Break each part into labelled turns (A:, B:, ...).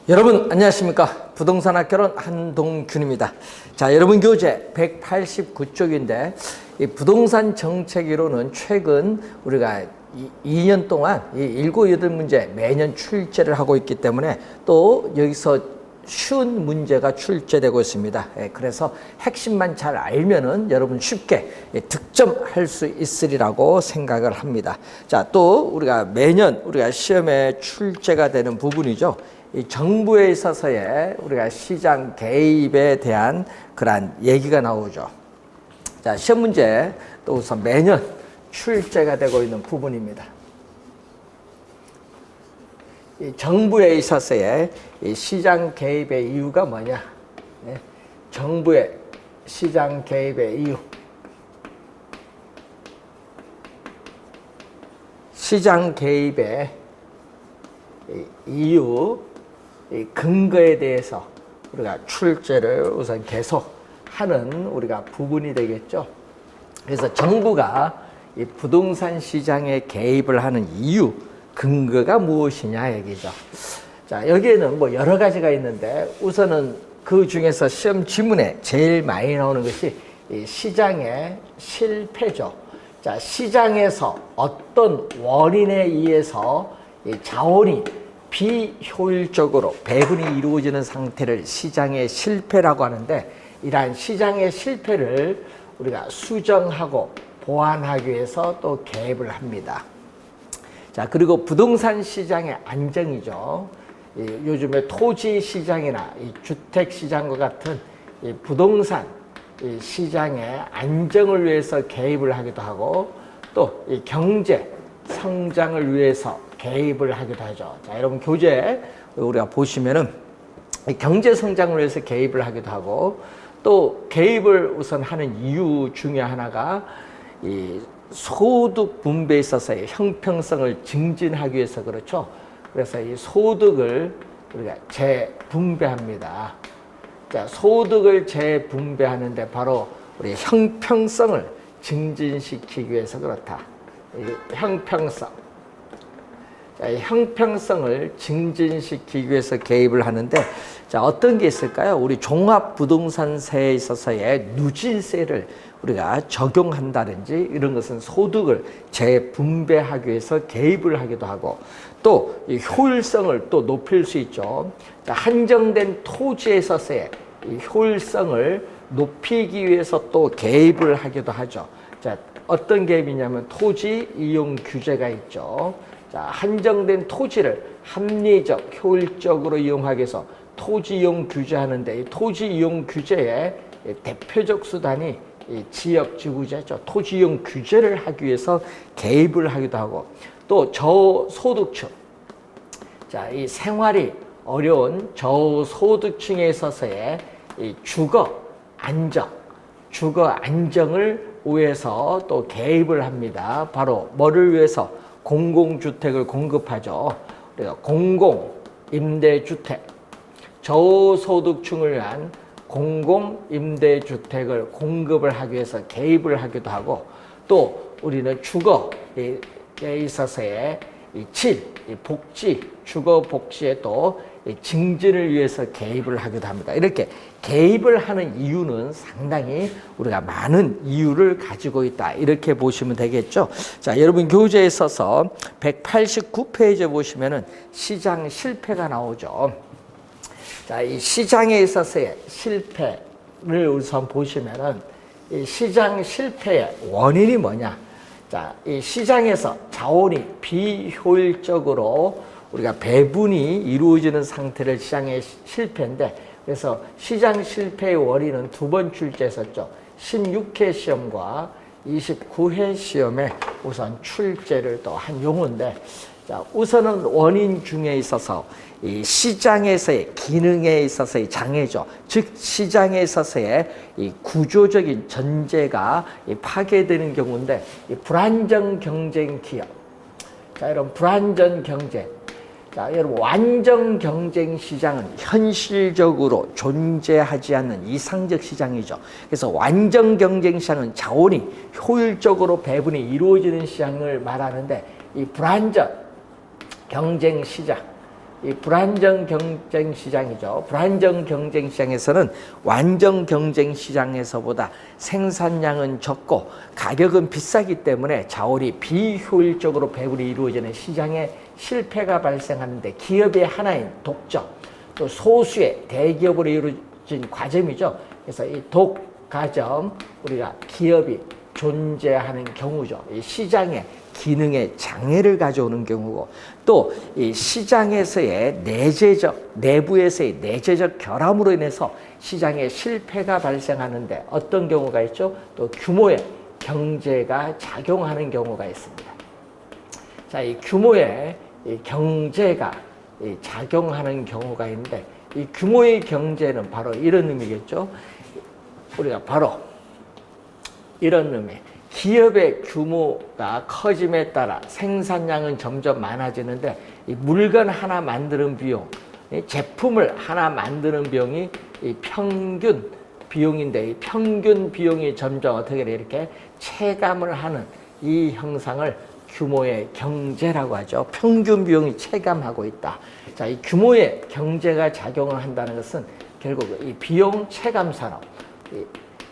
A: 여러분 안녕하십니까? 부동산 학교론 한동균입니다. 자, 여러분 교재 189쪽인데 이 부동산 정책으로는 최근 우리가 2년 동안 이 7, 8문제 매년 출제를 하고 있기 때문에 또 여기서 쉬운 문제가 출제되고 있습니다. 그래서 핵심만 잘 알면은 여러분 쉽게 득점할 수 있으리라고 생각을 합니다. 자, 또 우리가 매년 우리가 시험에 출제가 되는 부분이죠. 이 정부에 있어서의 우리가 시장 개입에 대한 그러한 얘기가 나오죠. 자, 시험 문제 또 우선 매년 출제가 되고 있는 부분입니다. 이 정부에 있어서의 이 시장 개입의 이유가 뭐냐? 네. 정부의 시장 개입의 이유. 시장 개입의 이유, 이 근거에 대해서 우리가 출제를 우선 계속 하는 우리가 부분이 되겠죠. 그래서 정부가 이 부동산 시장에 개입을 하는 이유, 근거가 무엇이냐 얘기죠. 자, 여기에는 뭐 여러 가지가 있는데 우선은 그 중에서 시험 지문에 제일 많이 나오는 것이 이 시장의 실패죠. 자, 시장에서 어떤 원인에 의해서 이 자원이 비효율적으로 배분이 이루어지는 상태를 시장의 실패라고 하는데, 이러한 시장의 실패를 우리가 수정하고 보완하기 위해서 또 개입을 합니다. 자, 그리고 부동산 시장의 안정이죠. 요즘에 토지 시장이나 이 주택 시장과 같은 이 부동산 이 시장의 안정을 위해서 개입을 하기도 하고, 또 이 경제 성장을 위해서 개입을 하기도 하죠. 자, 여러분 교재 우리가 보시면은 경제 성장을 위해서 개입을 하기도 하고, 또 개입을 우선 하는 이유 중에 하나가 이 소득 분배에 있어서의 형평성을 증진하기 위해서 그렇죠. 그래서 이 소득을 우리가 재분배합니다. 자, 소득을 재분배하는데 바로 우리 형평성을 증진시키기 위해서 그렇다. 이 형평성. 자, 이 형평성을 증진시키기 위해서 개입을 하는데, 자, 어떤 게 있을까요? 우리 종합부동산세에 있어서의 누진세를 우리가 적용한다든지 이런 것은 소득을 재분배하기 위해서 개입을 하기도 하고, 또 이 효율성을 또 높일 수 있죠. 자, 한정된 토지에 있어서의 이 효율성을 높이기 위해서 또 개입을 하기도 하죠. 자, 어떤 개입이냐면 토지 이용 규제가 있죠. 자, 한정된 토지를 합리적, 효율적으로 이용하기 위해서 토지 이용 규제하는데, 이 토지 이용 규제의 대표적 수단이 이 지역지구제죠. 토지 이용 규제를 하기 위해서 개입을 하기도 하고, 또 저소득층, 자, 이 생활이 어려운 저소득층에 있어서의 이 주거 안정을 위해서 또 개입을 합니다. 바로 뭐를 위해서? 공공주택을 공급하죠. 우리가 공공임대주택, 저소득층을 위한 공공임대주택을 공급을 하기 위해서 개입을 하기도 하고, 또 우리는 주거에 있어서의 이 복지, 주거 복지에 또 증진을 위해서 개입을 하기도 합니다. 이렇게 개입을 하는 이유는 상당히 우리가 많은 이유를 가지고 있다, 이렇게 보시면 되겠죠. 자, 여러분 교재에 있어서 189페이지에 보시면은 시장 실패가 나오죠. 자, 이 시장에 있어서의 실패를 우선 보시면은 이 시장 실패의 원인이 뭐냐? 자, 이 시장에서 자원이 비효율적으로 우리가 배분이 이루어지는 상태를 시장의 실패인데, 그래서 시장 실패의 원인은 두 번 출제했었죠. 16회 시험과 29회 시험에 우선 출제를 또 한 용어인데, 자, 우선은 원인 중에 있어서 이 시장에서의 기능에 있어서의 장애죠. 즉 시장에 있어서의 이 구조적인 전제가 파괴되는 경우인데, 이 불안정 경쟁 기업. 자, 여러분 불안전 경쟁. 자, 여러분 완전 경쟁 시장은 현실적으로 존재하지 않는 이상적 시장이죠. 그래서 완전 경쟁 시장은 자원이 효율적으로 배분이 이루어지는 시장을 말하는데, 이 불안전 경쟁 시장, 이 불안정 경쟁 시장이죠. 불안정 경쟁 시장에서는 완전 경쟁 시장에서보다 생산량은 적고 가격은 비싸기 때문에 자원이 비효율적으로 배분이 이루어지는 시장에 실패가 발생하는데 기업의 하나인 독점, 또 소수의 대기업으로 이루어진 과점이죠. 그래서 이 독과점, 우리가 기업이 존재하는 경우죠. 이 시장의 기능에 장애를 가져오는 경우고, 또 이 시장에서의 내부에서의 내재적 결함으로 인해서 시장에 실패가 발생하는데 어떤 경우가 있죠? 또 규모의 경제가 작용하는 경우가 있습니다. 자, 이 규모의 이 경제가 작용하는 경우가 있는데, 이 규모의 경제는 바로 이런 의미겠죠. 우리가 바로 이런 의미. 기업의 규모가 커짐에 따라 생산량은 점점 많아지는데, 이 물건 하나 만드는 비용, 제품을 하나 만드는 비용이 이 평균 비용인데, 이 평균 비용이 점점 어떻게 돼 이렇게 체감을 하는 이 형상을 규모의 경제라고 하죠. 평균 비용이 체감하고 있다. 자, 이 규모의 경제가 작용을 한다는 것은 결국 이 비용 체감 산업, 이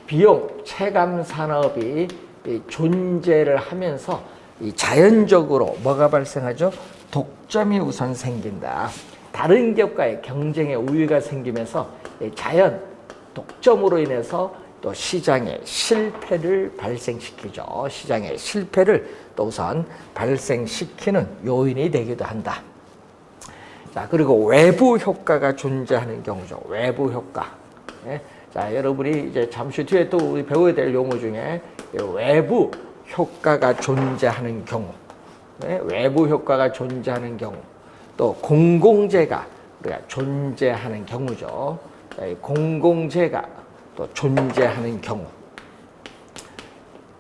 A: 비용 체감 산업이 이 존재를 하면서 이 자연적으로 뭐가 발생하죠? 독점이 우선 생긴다. 다른 기업과의 경쟁의 우위가 생기면서 자연 독점으로 인해서 또 시장의 실패를 발생시키죠. 시장의 실패를 또 우선 발생시키는 요인이 되기도 한다. 자, 그리고 외부 효과가 존재하는 경우죠. 외부 효과. 네. 자, 여러분이 이제 잠시 뒤에 또 우리 배워야 될 용어 중에 외부 효과가 존재하는 경우, 네? 외부 효과가 존재하는 경우, 또 공공재가 우리가 존재하는 경우죠. 자, 이 공공재가 또 존재하는 경우,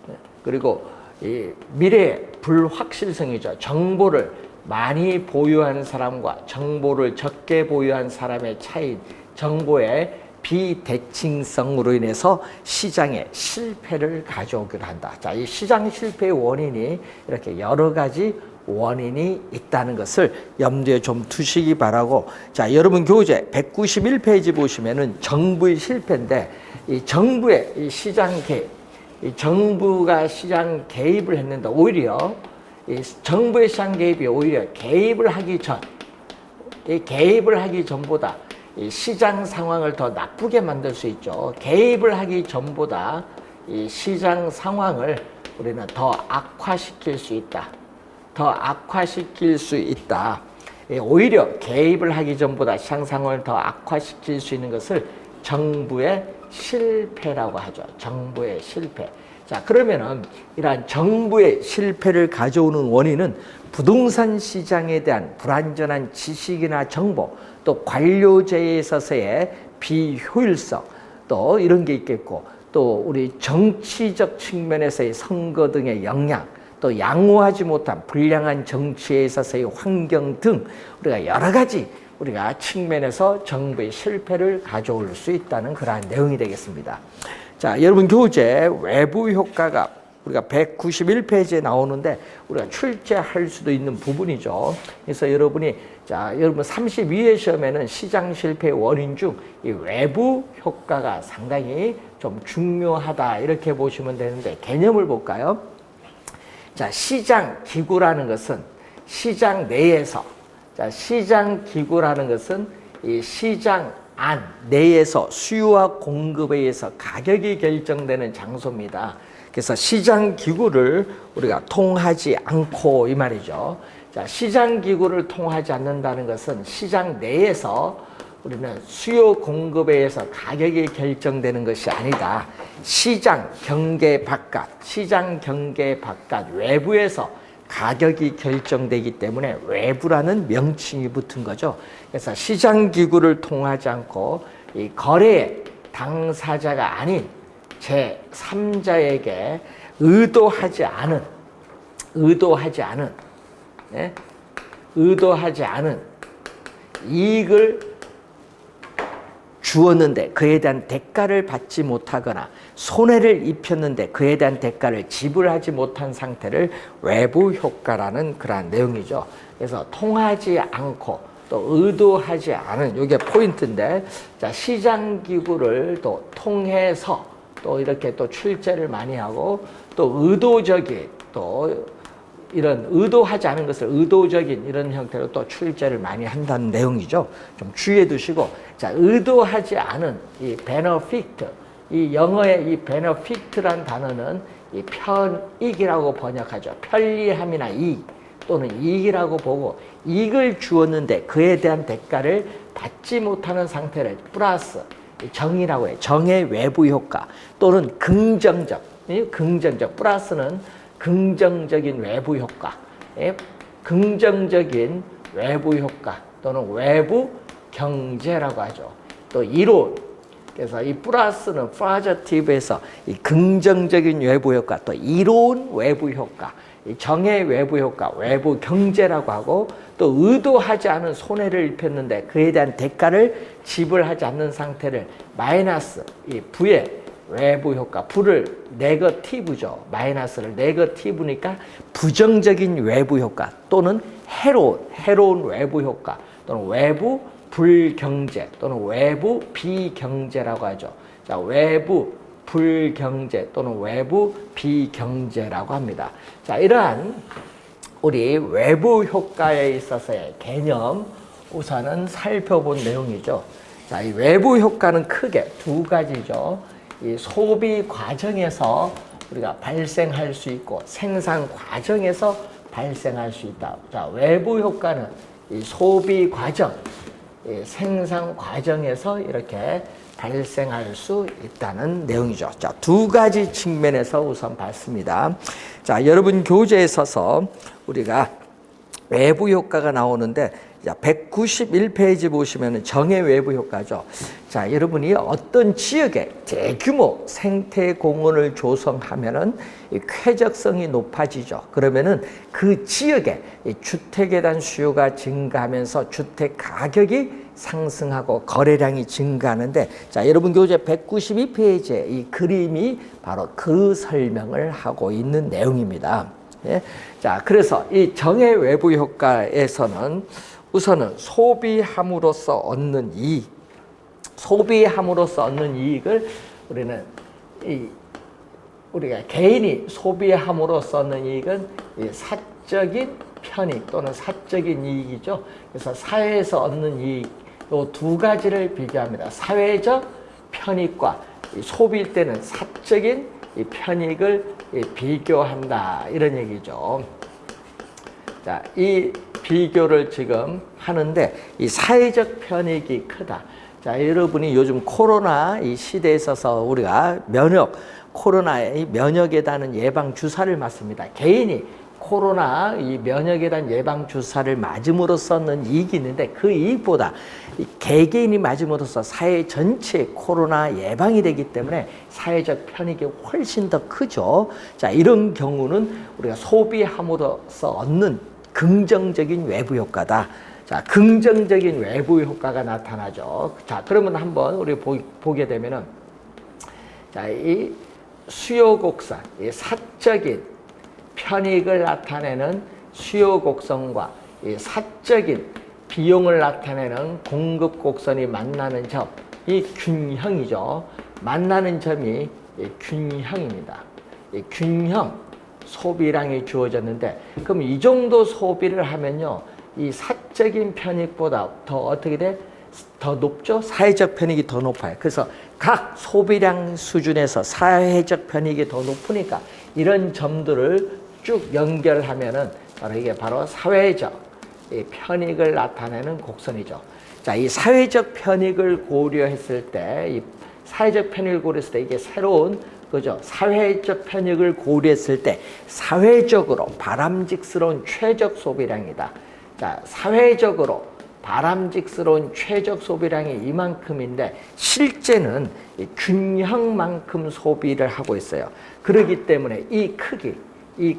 A: 네? 그리고 이 미래의 불확실성이죠. 정보를 많이 보유한 사람과 정보를 적게 보유한 사람의 차이, 정보의 비대칭성으로 인해서 시장의 실패를 가져오기도 한다. 자, 이 시장 실패의 원인이 이렇게 여러 가지 원인이 있다는 것을 염두에 좀 두시기 바라고, 자, 여러분 교재 191페이지 보시면은 정부의 실패인데, 이 정부의 이 시장 개입, 이 정부가 시장 개입을 했는데 오히려 이 정부의 시장 개입이 오히려 개입을 하기 전, 이 개입을 하기 전보다 이 시장 상황을 더 나쁘게 만들 수 있죠. 개입을 하기 전보다 이 시장 상황을 우리는 더 악화시킬 수 있다. 더 악화시킬 수 있다. 오히려 개입을 하기 전보다 시장 상황을 더 악화시킬 수 있는 것을 정부의 실패라고 하죠. 정부의 실패. 자, 그러면은 이러한 정부의 실패를 가져오는 원인은 부동산 시장에 대한 불완전한 지식이나 정보, 또 관료제에 있어서의 비효율성, 또 이런 게 있겠고, 또 우리 정치적 측면에서의 선거 등의 영향, 또 양호하지 못한 불량한 정치에 있어서의 환경 등 우리가 여러 가지 우리가 측면에서 정부의 실패를 가져올 수 있다는 그러한 내용이 되겠습니다. 자, 여러분 교재 외부 효과가 우리가 191페이지에 나오는데 우리가 출제할 수도 있는 부분이죠. 그래서 여러분이, 자, 여러분 32회 시험에는 시장 실패의 원인 중 이 외부 효과가 상당히 좀 중요하다, 이렇게 보시면 되는데, 개념을 볼까요? 자, 시장 기구라는 것은 시장 내에서, 자, 시장 기구라는 것은 이 시장 안 내에서 수요와 공급에 의해서 가격이 결정되는 장소입니다. 그래서 시장 기구를 우리가 통하지 않고, 이 말이죠. 자, 시장 기구를 통하지 않는다는 것은 시장 내에서 우리는 수요 공급에 의해서 가격이 결정되는 것이 아니다. 시장 경계 바깥, 시장 경계 바깥 외부에서 가격이 결정되기 때문에 외부라는 명칭이 붙은 거죠. 그래서 시장 기구를 통하지 않고 이 거래의 당사자가 아닌 제3자에게 의도하지 않은 이익을 주었는데 그에 대한 대가를 받지 못하거나 손해를 입혔는데 그에 대한 대가를 지불하지 못한 상태를 외부 효과라는 그러한 내용이죠. 그래서 통하지 않고 또 의도하지 않은, 이게 포인트인데, 자, 시장기구를 또 통해서 또 이렇게 또 출제를 많이 하고, 또 의도적인, 또 이런 의도하지 않은 것을 의도적인 이런 형태로 또 출제를 많이 한다는 내용이죠. 좀 주의해 두시고, 자, 의도하지 않은 이 benefit, 이 영어의 이 benefit란 단어는 이 편익이라고 번역하죠. 편리함이나 이익 또는 이익이라고 보고, 이익을 주었는데 그에 대한 대가를 받지 못하는 상태를 플러스 정이라고 해요. 정의 외부 효과 또는 긍정적, 플러스는 긍정적인 외부 효과, 긍정적인 외부 효과 또는 외부 경제라고 하죠. 또 이론, 그래서 이 플러스는 positive에서 이 긍정적인 외부 효과, 또 이로운 외부 효과, 이 정의 외부 효과, 외부 경제라고 하고, 또 의도하지 않은 손해를 입혔는데 그에 대한 대가를 지불하지 않는 상태를 마이너스, 이 부의 외부 효과, 부를 네거티브죠. 마이너스를 네거티브니까 부정적인 외부 효과 또는 해로운 외부 효과 또는 외부 불경제 또는 외부 비경제라고 하죠. 자, 외부 불경제 또는 외부 비경제라고 합니다. 자, 이러한 우리 외부 효과에 있어서의 개념 우선은 살펴본 내용이죠. 자, 이 외부 효과는 크게 두 가지죠. 이 소비 과정에서 우리가 발생할 수 있고 생산 과정에서 발생할 수 있다. 자, 외부 효과는 이 소비 과정, 이 생산 과정에서 이렇게 발생할 수 있다는 내용이죠. 자, 두 가지 측면에서 우선 봤습니다. 자, 여러분 교재에 서서 우리가 외부 효과가 나오는데, 자, 191페이지 보시면 정의 외부 효과죠. 자, 여러분이 어떤 지역에 대규모 생태 공원을 조성하면은 이 쾌적성이 높아지죠. 그러면은 그 지역에 이 주택에 대한 수요가 증가하면서 주택 가격이 상승하고 거래량이 증가하는데, 자, 여러분 교재 192페이지에 이 그림이 바로 그 설명을 하고 있는 내용입니다. 예? 자, 그래서 이 정의 외부 효과에서는 우선은 소비함으로써 얻는 이익, 소비함으로써 얻는 이익을 우리가 개인이 소비함으로써 얻는 이익은 이 사적인 편익 또는 사적인 이익이죠. 그래서 사회에서 얻는 이익, 이 두 가지를 비교합니다. 사회적 편익과 소비일 때는 사적인 이 편익을 비교한다, 이런 얘기죠. 자, 이 비교를 지금 하는데 이 사회적 편익이 크다. 자, 여러분이 요즘 코로나 이 시대에 있어서 우리가 코로나의 면역에 대한 예방 주사를 맞습니다. 개인이 코로나 이 면역에 대한 예방 주사를 맞음으로써 얻는 이익이 있는데, 그 이익보다 이 개개인이 맞음으로써 사회 전체 코로나 예방이 되기 때문에 사회적 편익이 훨씬 더 크죠. 자, 이런 경우는 우리가 소비함으로써 얻는 긍정적인 외부 효과다. 자, 긍정적인 외부 효과가 나타나죠. 자, 그러면 한번 우리 보게 되면은, 자, 이 수요 곡선, 이 사적인 편익을 나타내는 수요 곡선과 이 사적인 비용을 나타내는 공급 곡선이 만나는 점, 이 균형이죠. 만나는 점이 이 균형입니다. 이 균형 소비량이 주어졌는데, 그럼 이 정도 소비를 하면요, 이 사적인 편익보다 더 어떻게 돼? 더 높죠? 사회적 편익이 더 높아요. 그래서 각 소비량 수준에서 사회적 편익이 더 높으니까 이런 점들을 쭉 연결하면은 이게 바로 사회적 편익을 나타내는 곡선이죠. 자, 이 사회적 편익을 고려했을 때, 이 사회적 편익을 고려했을 때 이게 새로운 그죠? 사회적 편익을 고려했을 때 사회적으로 바람직스러운 최적 소비량이다. 자, 사회적으로 바람직스러운 최적 소비량이 이만큼인데 실제는 이 균형만큼 소비를 하고 있어요. 그렇기 때문에 이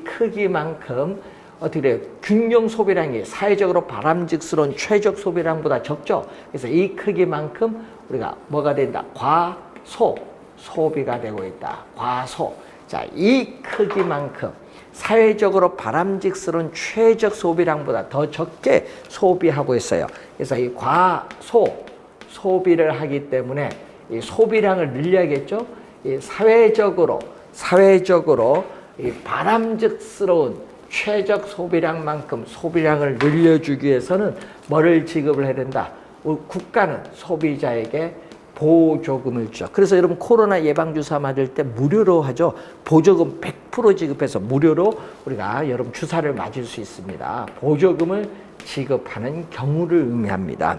A: 크기만큼 어떻게 돼요? 균형 소비량이 사회적으로 바람직스러운 최적 소비량보다 적죠. 그래서 이 크기만큼 우리가 뭐가 된다? 소비가 되고 있다. 과소. 자, 이 크기만큼 사회적으로 바람직스러운 최적 소비량보다 더 적게 소비하고 있어요. 그래서 이 과소 소비를 하기 때문에 이 소비량을 늘려야겠죠. 이 사회적으로 이 바람직스러운 최적 소비량만큼 소비량을 늘려주기 위해서는 뭐를 지급을 해야 된다? 국가는 소비자에게 보조금을 줘. 그래서 여러분 코로나 예방주사 맞을 때 무료로 하죠. 보조금 100% 지급해서 무료로 우리가 여러분 주사를 맞을 수 있습니다. 보조금을 지급하는 경우를 의미합니다.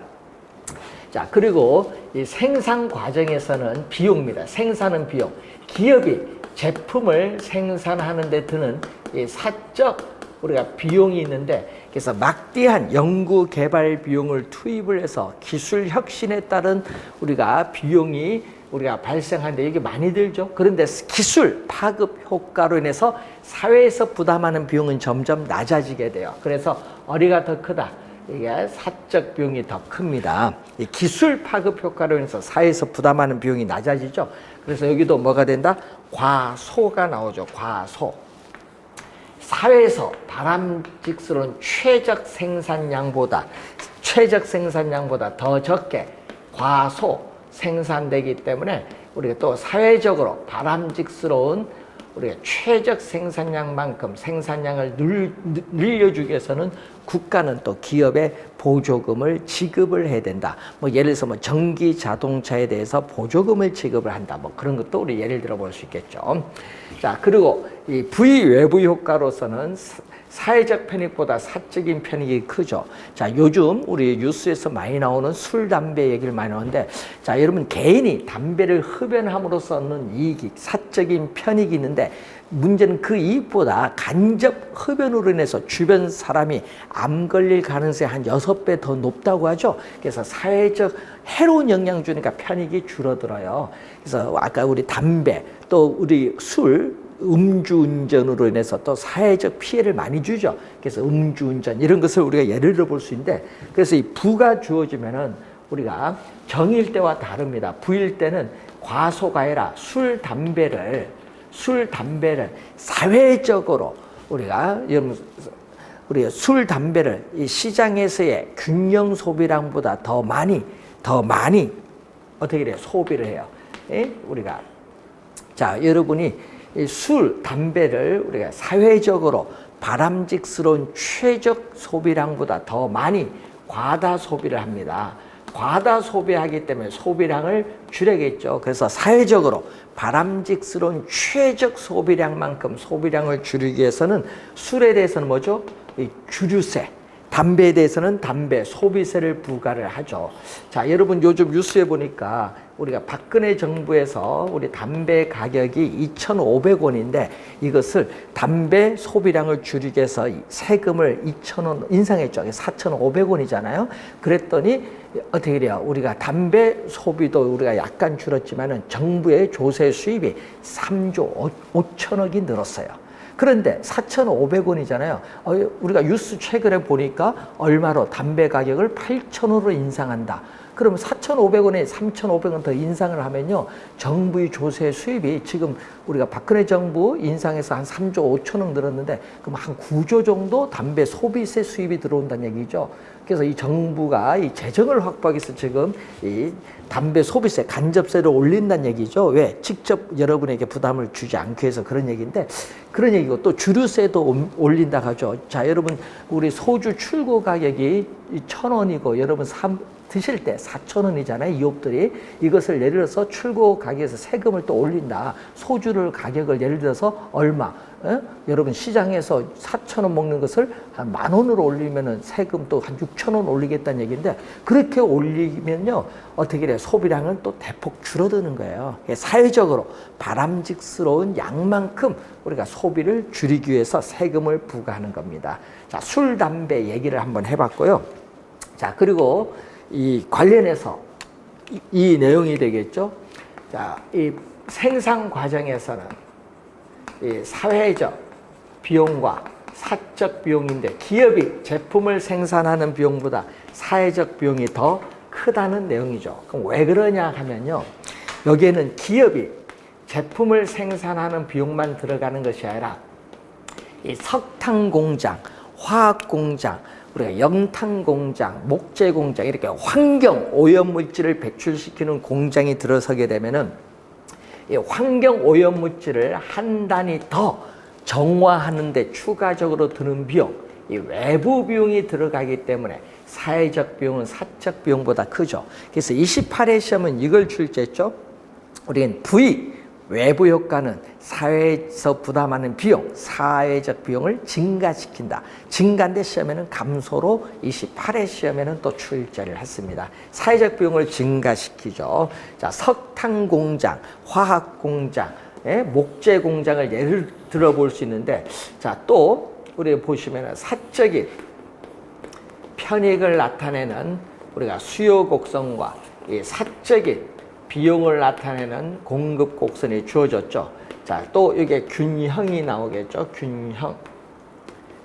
A: 자, 그리고 이 생산 과정에서는 비용입니다. 생산은 비용. 기업이 제품을 생산하는 데 드는 이 사적 우리가 비용이 있는데, 그래서 막대한 연구 개발 비용을 투입을 해서 기술 혁신에 따른 우리가 비용이 우리가 발생하는데 이게 많이 들죠. 그런데 기술 파급 효과로 인해서 사회에서 부담하는 비용은 점점 낮아지게 돼요. 그래서 어디가 더 크다? 이게 사적 비용이 더 큽니다. 이 기술 파급 효과로 인해서 사회에서 부담하는 비용이 낮아지죠. 그래서 여기도 뭐가 된다? 과소가 나오죠. 과소. 사회에서 바람직스러운 최적 생산량보다 더 적게 과소 생산되기 때문에 우리가 또 사회적으로 바람직스러운 우리가 최적 생산량만큼 생산량을 늘려주기 위해서는 국가는 또 기업에 보조금을 지급을 해야 된다. 뭐 예를 들어서 뭐 전기 자동차에 대해서 보조금을 지급을 한다. 뭐 그런 것도 우리 예를 들어 볼 수 있겠죠. 자, 그리고 이 부의 외부 효과로서는 사회적 편익보다 사적인 편익이 크죠. 자, 요즘 우리 뉴스에서 많이 나오는 술, 담배 얘기를 많이 나오는데, 자, 여러분 개인이 담배를 흡연함으로써 얻는 이익이 사적인 편익이 있는데, 문제는 그 이익보다 간접 흡연으로 인해서 주변 사람이 암 걸릴 가능성이 한 6배 더 높다고 하죠. 그래서 사회적 해로운 영향 주니까 편익이 줄어들어요. 그래서 아까 우리 담배, 또 우리 술, 음주운전으로 인해서 또 사회적 피해를 많이 주죠. 그래서 음주운전 이런 것을 우리가 예를 들어 볼 수 있는데, 그래서 이 부가 주어지면은 우리가 정일 때와 다릅니다. 부일 때는 과소가 아니라 술, 담배를 사회적으로 우리가 술, 담배를 이 시장에서의 균형 소비량보다 더 많이 어떻게 돼요? 소비를 해요. 예? 우리가 자, 여러분이 이 술, 담배를 우리가 사회적으로 바람직스러운 최적 소비량보다 더 많이 과다 소비를 합니다. 과다 소비하기 때문에 소비량을 줄여야겠죠. 그래서 사회적으로 바람직스러운 최적 소비량만큼 소비량을 줄이기 위해서는 술에 대해서는 뭐죠? 이 주류세. 담배에 대해서는 담배 소비세를 부과를 하죠. 자, 여러분 요즘 뉴스에 보니까 우리가 박근혜 정부에서 우리 담배 가격이 2,500원인데 이것을 담배 소비량을 줄이기 위해서 세금을 2,000원 인상했죠. 4,500원이잖아요. 그랬더니 어떻게 돼요? 우리가 담배 소비도 우리가 약간 줄었지만은 정부의 조세 수입이 3조 5천억이 늘었어요. 그런데 4,500원이잖아요. 우리가 뉴스 최근에 보니까 얼마로 담배 가격을 8,000원으로 인상한다. 그러면 4,500원에 3,500원 더 인상을 하면요, 정부의 조세 수입이 지금 우리가 박근혜 정부 인상해서 한 3조 5천억 늘었는데, 그럼 한 9조 정도 담배 소비세 수입이 들어온다는 얘기죠. 그래서 이 정부가 이 재정을 확보하기 위해서 지금 이 담배 소비세, 간접세를 올린다는 얘기죠. 왜? 직접 여러분에게 부담을 주지 않기 위해서 그런 얘기인데, 그런 얘기고 또 주류세도 올린다 하죠. 자, 여러분 우리 소주 출고 가격이 1,000원이고 여러분 드실 때 4,000원이잖아요. 이업들이 이것을 예를 들어서 출고 가격에서 세금을 또 올린다. 소주를 가격을 예를 들어서 얼마? 여러분 시장에서 4,000원 먹는 것을 한 10,000원으로 올리면은 세금 또 한 6,000원 올리겠다는 얘기인데, 그렇게 올리면요 어떻게 돼요? 소비량은 또 대폭 줄어드는 거예요. 사회적으로 바람직스러운 양만큼 우리가 소비를 줄이기 위해서 세금을 부과하는 겁니다. 자, 술, 담배 얘기를 한번 해봤고요. 자, 그리고 이 관련해서 이 내용이 되겠죠. 자, 이 생산 과정에서는 이 사회적 비용과 사적 비용인데, 기업이 제품을 생산하는 비용보다 사회적 비용이 더 크다는 내용이죠. 그럼 왜 그러냐 하면요, 여기에는 기업이 제품을 생산하는 비용만 들어가는 것이 아니라 이 석탄 공장, 화학 공장, 우리가 염탄 공장, 목재 공장 이렇게 환경 오염 물질을 배출시키는 공장이 들어서게 되면은 이 환경 오염 물질을 한 단위 더 정화하는 데 추가적으로 드는 비용, 이 외부 비용이 들어가기 때문에 사회적 비용은 사적 비용보다 크죠. 그래서 28회 시험은 이걸 출제했죠. 우리는 V, 외부 효과는 사회에서 부담하는 비용, 사회적 비용을 증가시킨다. 증가인데 시험에는 감소로 28회 시험에는 또 출제를 했습니다. 사회적 비용을 증가시키죠. 자, 석탄 공장, 화학 공장, 목재 공장을 예를 들어 볼 수 있는데, 자, 또 우리 보시면 사적인 편익을 나타내는 우리가 수요 곡선과 이 사적인 비용을 나타내는 공급 곡선이 주어졌죠. 자, 또 이게 균형이 나오겠죠. 균형.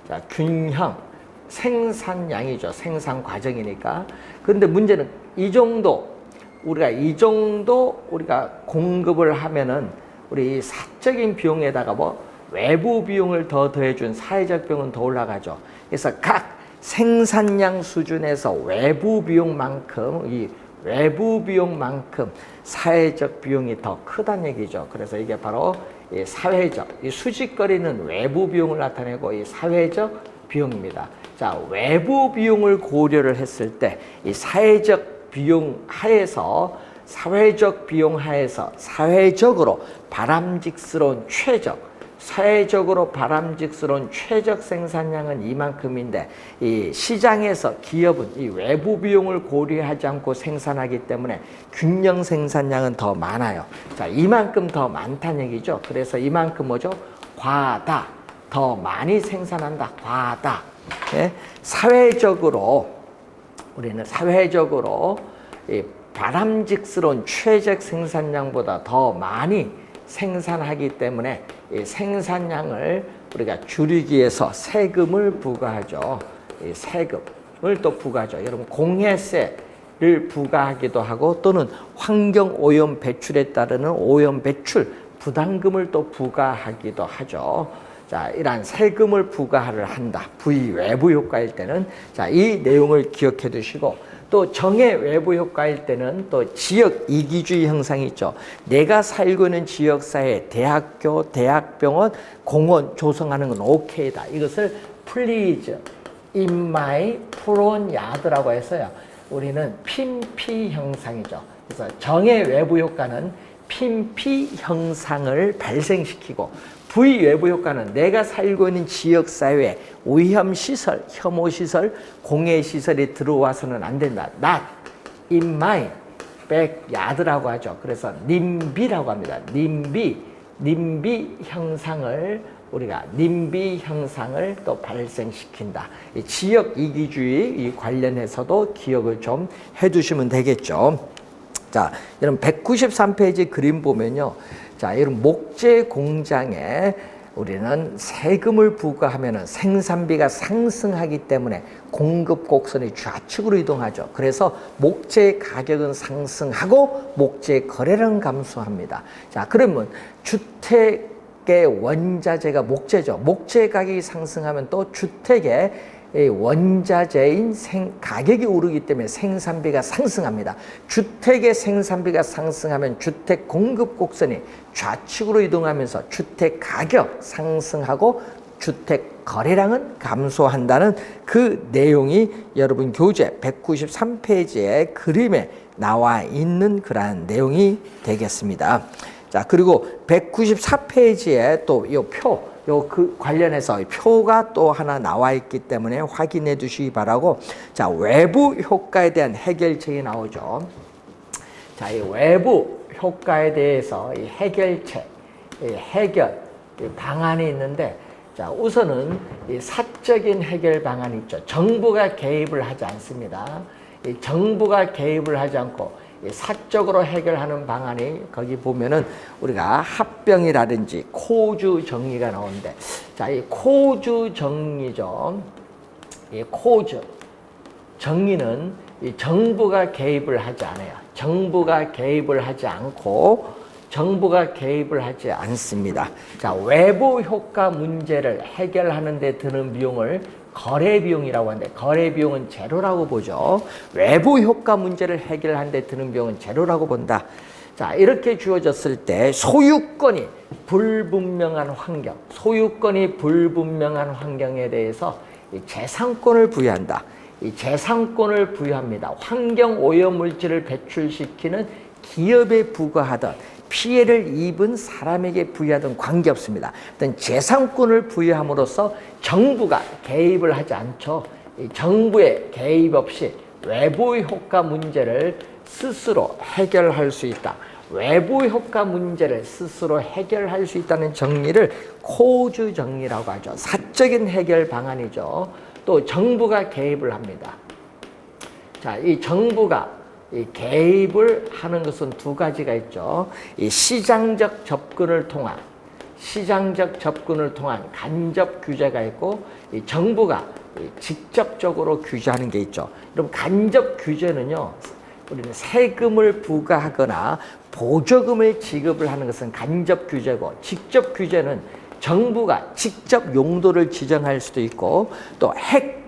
A: 자, 균형. 생산량이죠. 생산 과정이니까. 그런데 문제는 이 정도 우리가 공급을 하면은 우리 사적인 비용에다가 뭐 외부 비용을 더 더해준 사회적 비용은 더 올라가죠. 그래서 각 생산량 수준에서 외부 비용만큼 사회적 비용이 더 크다는 얘기죠. 그래서 이게 바로 이 사회적, 이 수직거리는 외부 비용을 나타내고 이 사회적 비용입니다. 자, 외부 비용을 고려를 했을 때 이 사회적 비용 하에서 사회적으로 바람직스러운 최적 생산량은 이만큼인데 이 시장에서 기업은 이 외부 비용을 고려하지 않고 생산하기 때문에 균형 생산량은 더 많아요. 자, 이만큼 더 많다는 얘기죠. 그래서 이만큼 뭐죠? 과하다. 더 많이 생산한다. 과하다. 예? 우리는 사회적으로 이 바람직스러운 최적 생산량보다 더 많이 생산하기 때문에 이 생산량을 우리가 줄이기 위해서 세금을 부과하죠. 이 세금을 또 부과하죠. 여러분 공해세를 부과하기도 하고 또는 환경 오염 배출에 따르는 오염 배출 부담금을 또 부과하기도 하죠. 자, 이러한 세금을 부과를 한다. V 외부 효과일 때는 자, 이 내용을 기억해 두시고 또 정의 외부 효과일 때는 또 지역 이기주의 형상이 있죠. 내가 살고 있는 지역사회, 대학교, 대학병원, 공원 조성하는 건 오케이다. 이것을 please in my front yard라고 해서요. 우리는 핀피 형상이죠. 그래서 정의 외부 효과는 핀피 형상을 발생시키고 V 외부 효과는 내가 살고 있는 지역사회에 오염시설, 혐오시설, 공해시설이 들어와서는 안 된다. Not in my backyard라고 하죠. 그래서 님비라고 합니다. 님비 형상을 또 발생시킨다. 이 지역 이기주의 관련해서도 기억을 좀 해두시면 되겠죠. 자, 여러분 193페이지 그림 보면요. 자, 이런 목재 공장에 우리는 세금을 부과하면 생산비가 상승하기 때문에 공급 곡선이 좌측으로 이동하죠. 그래서 목재 가격은 상승하고 목재 거래량은 감소합니다. 자, 그러면 주택의 원자재가 목재죠. 목재 가격이 상승하면 또 주택의 원자재인 가격이 오르기 때문에 생산비가 상승합니다. 주택의 생산비가 상승하면 주택 공급 곡선이 좌측으로 이동하면서 주택 가격 상승하고 주택 거래량은 감소한다는 그 내용이 여러분 교재 193페이지의 그림에 나와 있는 그러한 내용이 되겠습니다. 자, 그리고 194페이지에 또 이 그 관련해서 표가 또 하나 나와 있기 때문에 확인해 두시기 바라고. 자, 외부 효과에 대한 해결책이 나오죠. 자, 이 외부 효과에 대해서 이 해결책, 해결 방안이 있는데, 자, 우선은 이 사적인 해결 방안이 있죠. 정부가 개입을 하지 않습니다. 이 정부가 개입을 하지 않고 사적으로 해결하는 방안이 거기 보면은 우리가 합병이라든지 코주 정리가 나오는데, 자, 이 코주 정리죠. 이 코주 정리는 이 정부가 개입을 하지 않아요. 정부가 개입을 하지 않고 정부가 개입을 하지 않습니다. 자, 외부 효과 문제를 해결하는 데 드는 비용을 거래 비용이라고 하는데, 거래 비용은 제로라고 보죠. 외부 효과 문제를 해결하는 데 드는 비용은 제로라고 본다. 자, 이렇게 주어졌을 때 소유권이 불분명한 환경, 소유권이 불분명한 환경에 대해서 이 재산권을 부여한다. 이 재산권을 부여합니다. 환경 오염 물질을 배출시키는 기업에 부과하던, 피해를 입은 사람에게 부여하던 관계없습니다. 어떤 재산권을 부여함으로써 정부가 개입을 하지 않죠. 이 정부의 개입 없이 외부 효과 문제를 스스로 해결할 수 있다. 외부 효과 문제를 스스로 해결할 수 있다는 정리를 코즈 정리라고 하죠. 사적인 해결 방안이죠. 또 정부가 개입을 합니다. 자, 이 정부가 이 개입을 하는 것은 두 가지가 있죠. 이 시장적 접근을 통한 간접 규제가 있고, 이 정부가 직접적으로 규제하는 게 있죠. 그럼 간접 규제는요, 우리는 세금을 부과하거나 보조금을 지급을 하는 것은 간접 규제고, 직접 규제는 정부가 직접 용도를 지정할 수도 있고, 또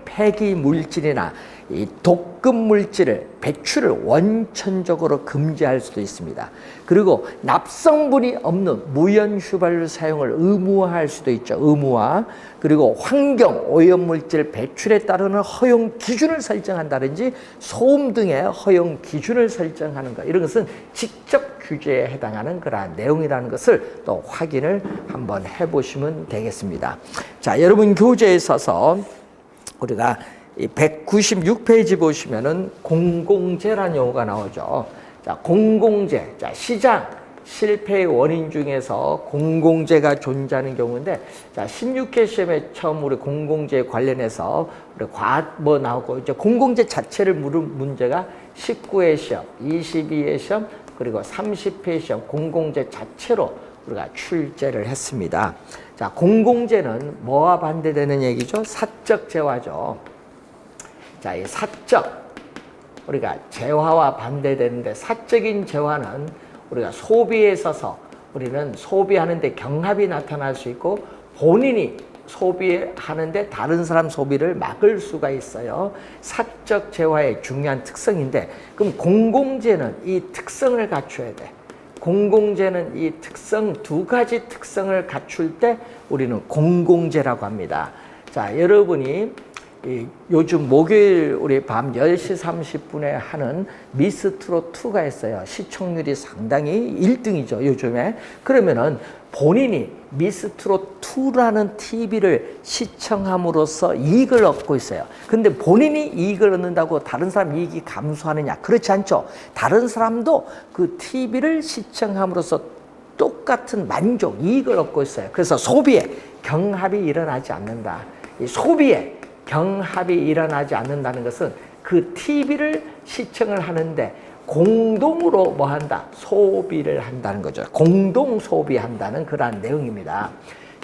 A: 폐기 물질이나 이 독급 물질을 배출을 원천적으로 금지할 수도 있습니다. 그리고 납성분이 없는 무연 휘발유 사용을 의무화할 수도 있죠. 의무화. 그리고 환경 오염 물질 배출에 따르는 허용 기준을 설정한다든지 소음 등의 허용 기준을 설정하는 것, 이런 것은 직접 규제에 해당하는 그러한 내용이라는 것을 또 확인을 한번 해보시면 되겠습니다. 자, 여러분 교재에 있어서 우리가 이 196페이지 보시면은 공공재라는 용어가 나오죠. 자, 공공재. 자, 시장 실패의 원인 중에서 공공재가 존재하는 경우인데, 자, 16회 시험에 처음 우리 공공재 관련해서 우리 나오고, 이제 공공재 자체를 물은 문제가 19회 시험, 22회 시험, 그리고 30회 시험 공공재 자체로 우리가 출제를 했습니다. 자, 공공재는 뭐와 반대되는 얘기죠? 사적 재화죠. 자, 이 사적, 우리가 재화와 반대되는데, 사적인 재화는 우리가 소비에 있어서 우리는 소비하는데 경합이 나타날 수 있고, 본인이 소비하는데 다른 사람 소비를 막을 수가 있어요. 사적 재화의 중요한 특성인데, 그럼 공공재는 이 특성을 갖춰야 돼. 공공재는 이 특성, 두 가지 특성을 갖출 때 우리는 공공재라고 합니다. 자, 여러분이 요즘 목요일 우리 밤 10시 30분에 하는 미스트롯2가 있어요. 시청률이 상당히 1등이죠, 요즘에. 그러면은 본인이 미스트롯2라는 TV를 시청함으로써 이익을 얻고 있어요. 근데 본인이 이익을 얻는다고 다른 사람 이익이 감소하느냐? 그렇지 않죠. 다른 사람도 그 TV를 시청함으로써 똑같은 만족, 이익을 얻고 있어요. 그래서 소비에 경합이 일어나지 않는다. 이 소비에 경합이 일어나지 않는다는 것은 그 TV를 시청을 하는데 공동으로 뭐 한다? 소비를 한다는 거죠. 공동 소비한다는 그러한 내용입니다.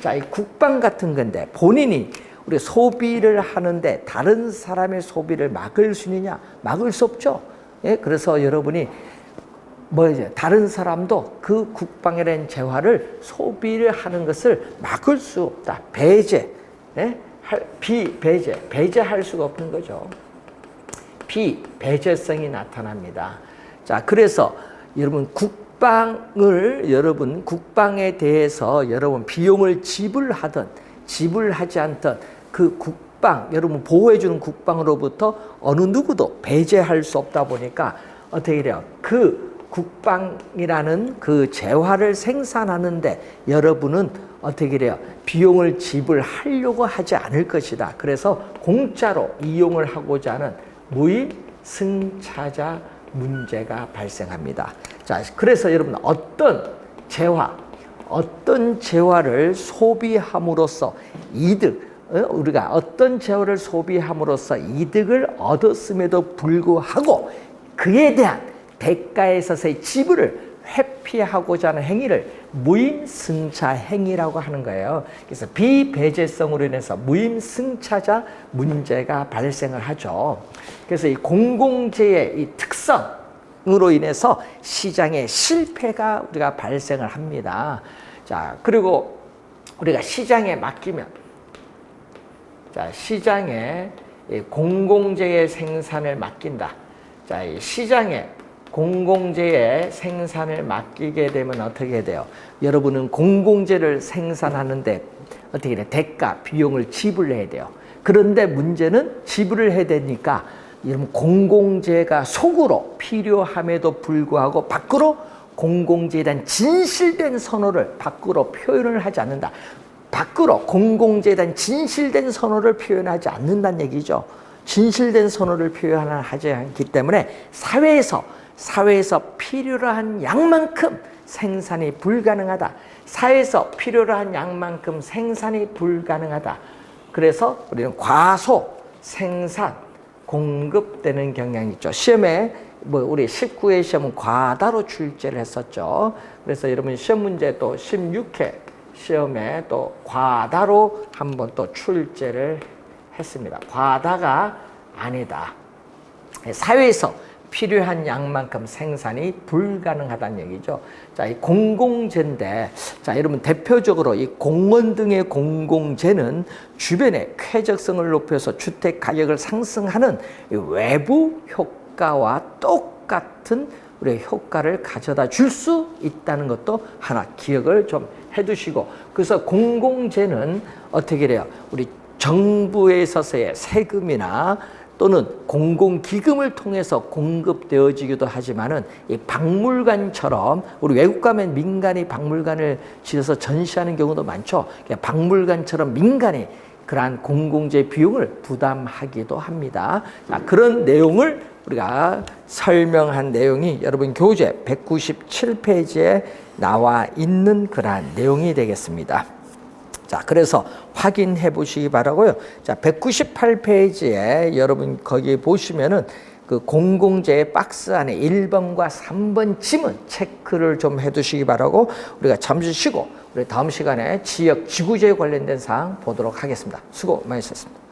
A: 자, 이 국방 같은 건데, 본인이 우리 소비를 하는데 다른 사람의 소비를 막을 수 있느냐? 막을 수 없죠. 예? 그래서 여러분이 다른 사람도 그 국방에 대한 재화를 소비를 하는 것을 막을 수 없다. 배제. 예? 배제할 수가 없는 거죠. 비배제성이 나타납니다. 자, 그래서 여러분 국방에 대해서 여러분 비용을 지불하든 지불하지 않든 그 국방, 여러분 보호해주는 국방으로부터 어느 누구도 배제할 수 없다 보니까 어떻게 돼요? 그 국방이라는 그 재화를 생산하는데 여러분은 어떻게 돼요? 비용을 지불하려고 하지 않을 것이다. 그래서 공짜로 이용을 하고자 하는 무임승차자 문제가 발생합니다. 자, 그래서 여러분 어떤 재화를 소비함으로써 우리가 어떤 재화를 소비함으로써 이득을 얻었음에도 불구하고 그에 대한 대가에 있어서의 지불을 회피하고자 하는 행위를 무임승차 행위라고 하는 거예요. 그래서 비배제성으로 인해서 무임승차자 문제가 발생을 하죠. 그래서 이 공공재의 이 특성, 으로 인해서 시장의 실패가 우리가 발생을 합니다. 자, 그리고 우리가 시장에 맡기면, 자, 시장에 공공재의 생산을 맡긴다. 자, 이 시장에 공공재의 생산을 맡기게 되면 어떻게 돼요? 여러분은 공공재를 생산하는데 어떻게 돼? 대가, 비용을 지불해야 돼요. 그런데 문제는 지불을 해야 되니까 이런 공공재가 속으로 필요함에도 불구하고 밖으로 공공재에 대한 진실된 선호를 밖으로 표현을 하지 않는다. 밖으로 공공재에 대한 진실된 선호를 표현하지 않는다는 얘기죠. 진실된 선호를 표현하지 않기 때문에 사회에서 필요로 한 양만큼 생산이 불가능하다. 사회에서 필요로 한 양만큼 생산이 불가능하다. 그래서 우리는 과소, 생산, 공급되는 경향이 있죠. 시험에 우리 19회 시험은 과다로 출제를 했었죠. 그래서 여러분 시험 문제 또 16회 시험에 또 과다로 한번 또 출제를 했습니다. 과다가 아니다. 사회에서 필요한 양만큼 생산이 불가능하다는 얘기죠. 자, 이 공공재인데, 자, 여러분 대표적으로 이 공원 등의 공공재는 주변의 쾌적성을 높여서 주택 가격을 상승하는 외부 효과와 똑같은 우리의 효과를 가져다 줄 수 있다는 것도 하나 기억을 좀 해두시고, 그래서 공공재는 어떻게 돼요? 우리 정부에 있어서의 세금이나 또는 공공기금을 통해서 공급되어지기도 하지만은 이 박물관처럼 우리 외국 가면 민간이 박물관을 지어서 전시하는 경우도 많죠. 박물관처럼 민간이 그러한 공공재 비용을 부담하기도 합니다. 자, 그런 내용을 우리가 설명한 내용이 여러분 교재 197페이지에 나와 있는 그러한 내용이 되겠습니다. 자, 그래서 확인해 보시기 바라고요. 자, 198페이지에 여러분 거기 보시면은 그 공공재의 박스 안에 1번과 3번 지문 체크를 좀 해 두시기 바라고, 우리가 잠시 쉬고 우리 다음 시간에 지역 지구재에 관련된 사항 보도록 하겠습니다. 수고 많으셨습니다.